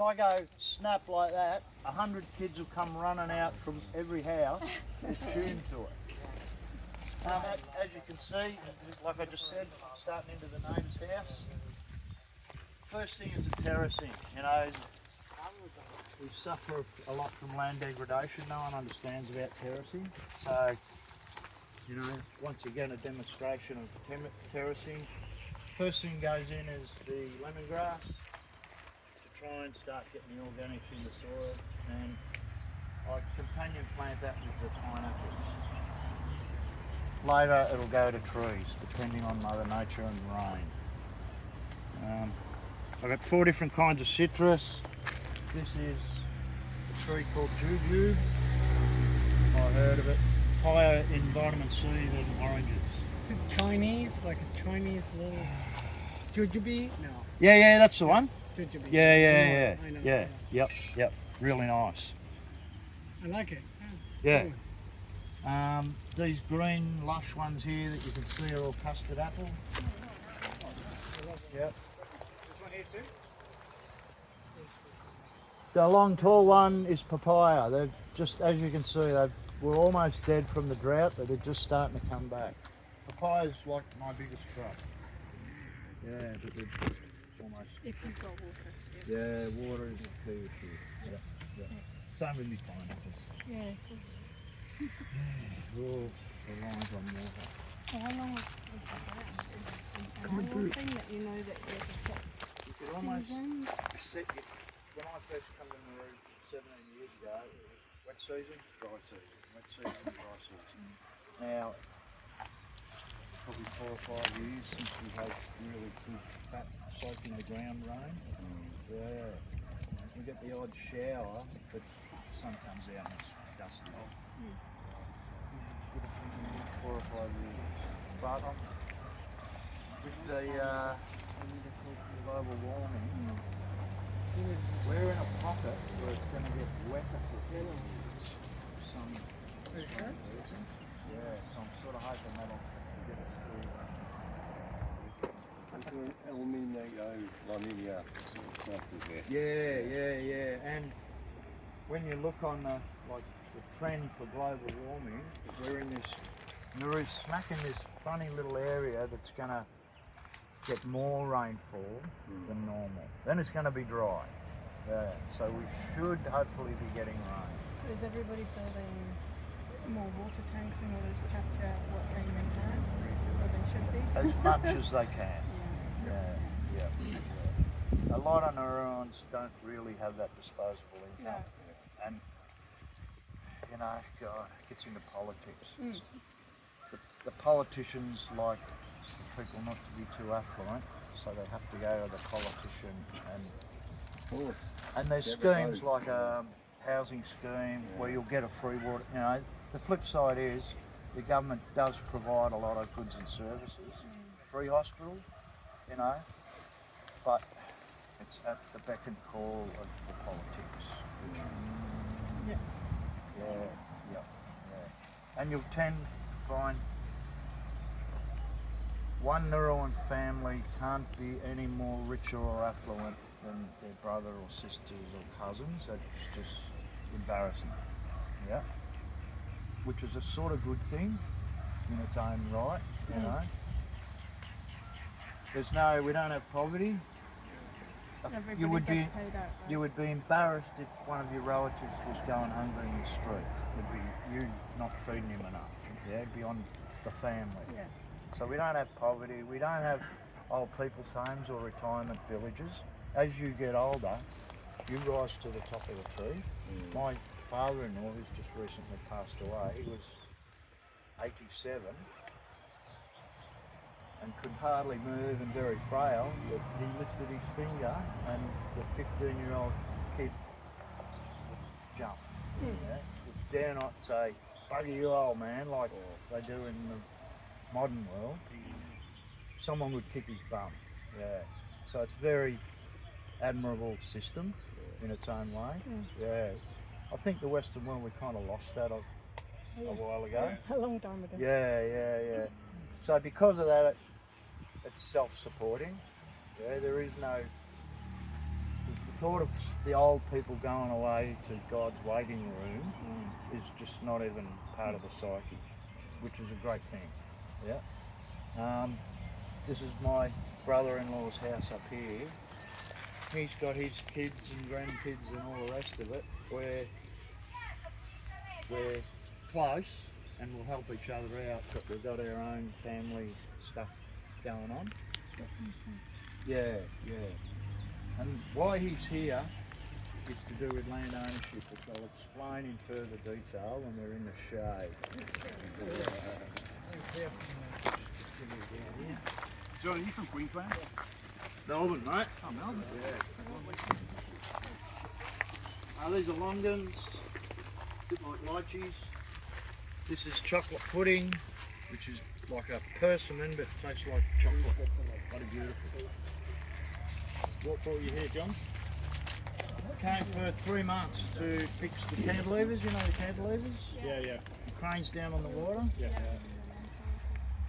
I go snap like that, 100 kids will come running out from every house to tune to it. As you can see, like I just said, starting into the neighbour's house. First thing is the terracing. You know, we suffer a lot from land degradation. No one understands about terracing. So, you know, once again, a demonstration of terracing. First thing goes in is the lemongrass to try and start getting the organics in the soil, and I companion plant that with the pineapples. Later it'll go to trees, depending on Mother Nature and rain. I've got 4 different kinds of citrus. This is a tree called jujube. I heard of it. Higher in vitamin C than oranges. Is it Chinese, like a Chinese little jujube? No. Yeah, that's the one. Jujube. Yeah. I know. Yeah, yep. Really nice. I like it. Yeah. These green lush ones here that you can see are all custard apple. Yep. This one here too? The long tall one is papaya. They're just, as you can see, we're almost dead from the drought, but they're just starting to come back. Papaya's like my biggest crop. Yeah, but it's almost. If you've got water. Yeah, water is the key issue. Yeah. Same with me pineapples. Yeah. Oh, the lines on water. So how long was that? An annual thing that you know that there's a set You could almost season? set it. When I first come to Nauru 17 years ago, it was wet season, dry season, wet season, dry season. Now, probably 4 or 5 years since we had really good fat soak in the ground rain. Yeah. We get the odd shower, but the sun comes out and it's dusty. Would have been 4 or 5 years. But with the global warming, we're in a pocket where it's going to get wetter for some reason. Yeah, so I'm sort of hoping that'll get us through. El Nino, La Nina stuff is there. Yeah. And when you look on the trend for global warming, we're in this Nauru smack in this funny little area that's going to get more rainfall than normal. Then it's going to be dry. Yeah, so we should hopefully be getting rain. So is everybody building more water tanks in order to capture what rain they can, or they should be? As much as they can. Yeah. A lot of Nauruans don't really have that disposable income. No. And, you know, God, it gets into politics. The politicians like people not to be too affluent, so they have to go to the politician. And there's schemes like a housing scheme where you'll get a free water. You know, the flip side is the government does provide a lot of goods and services, free hospital, you know, but it's at the beck and call of the politics. Yeah. And you'll tend to find one Nauruan family can't be any more richer or affluent than their brother or sisters or cousins. That's just embarrassing. Yeah. Which is a sort of good thing in its own right, you know. We don't have poverty. Everybody gets paid out, right? You would be embarrassed if one of your relatives was going hungry in the street. It'd be you not feeding him enough. Yeah, beyond the family. Yeah. So we don't have poverty. We don't have old people's homes or retirement villages. As you get older, you rise to the top of the tree. My father-in-law, who's just recently passed away, he was 87 and could hardly move and very frail, but he lifted his finger and the 15-year-old kid would jump. Yeah? You dare not say, bugger you old man, like they do in the modern world. Someone would kick his bum. Yeah. So it's very admirable system in its own way. Yeah. I think the Western world, we kind of lost that a while ago. A long time ago. Yeah. So because of that, it's self-supporting. Yeah, there is no. The thought of the old people going away to God's waiting room is just not even part of the psyche, which is a great thing. Yeah. This is my brother-in-law's house up here. He's got his kids and grandkids and all the rest of it. We're close and we'll help each other out, but we've got our own family stuff going on. Yeah. And why he's here is to do with land ownership, which I'll explain in further detail when we're in the shade. John, are you from Queensland? Melbourne, mate. Oh, Melbourne. Yeah. These are longans, a bit like lychees. This is chocolate pudding, which is like a persimmon but tastes like chocolate. Bloody beautiful. What brought you here, John? Came for 3 months to fix the cantilevers, you know the cantilevers? Yeah. The cranes down on the water. Yeah.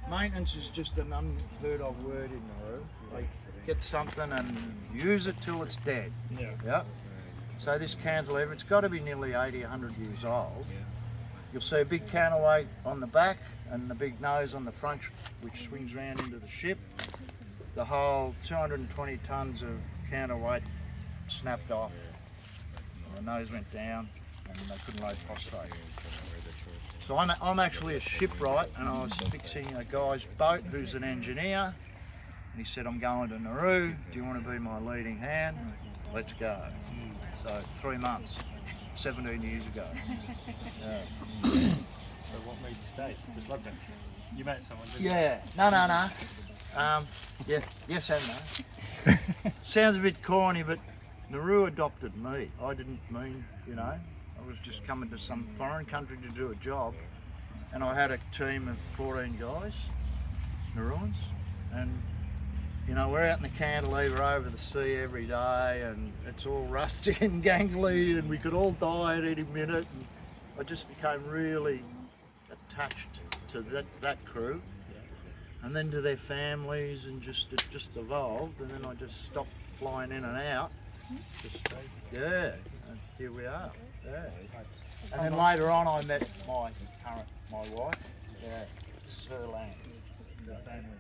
Maintenance is just an unheard of word in Nauru. Like, get something and use it till it's dead. Yeah. Yep. So this cantilever, it's got to be nearly 80, 100 years old. You'll see a big counterweight on the back and the big nose on the front, which swings round into the ship. The whole 220 tonnes of counterweight snapped off. And the nose went down and they couldn't load phosphate. So I'm actually a shipwright and I was fixing a guy's boat who's an engineer. And he said, I'm going to Nauru, do you want to be my leading hand? Let's go. So 3 months, 17 years ago. Yeah. So what made you stay? Just loved it. You met someone, didn't you? Yeah, no. Yeah, yes and no. Sounds a bit corny, but Nauru adopted me. I didn't mean, you know, I was just coming to some foreign country to do a job, and I had a team of 14 guys, Nauruans, and you know, we're out in the cantilever over the sea every day and it's all rusty and gangly and we could all die at any minute. And I just became really attached to that crew and then to their families and it just evolved, and then I just stopped flying in and out. And here we are. Yeah. And then later on I met my wife. Yeah, this is her land. Her family.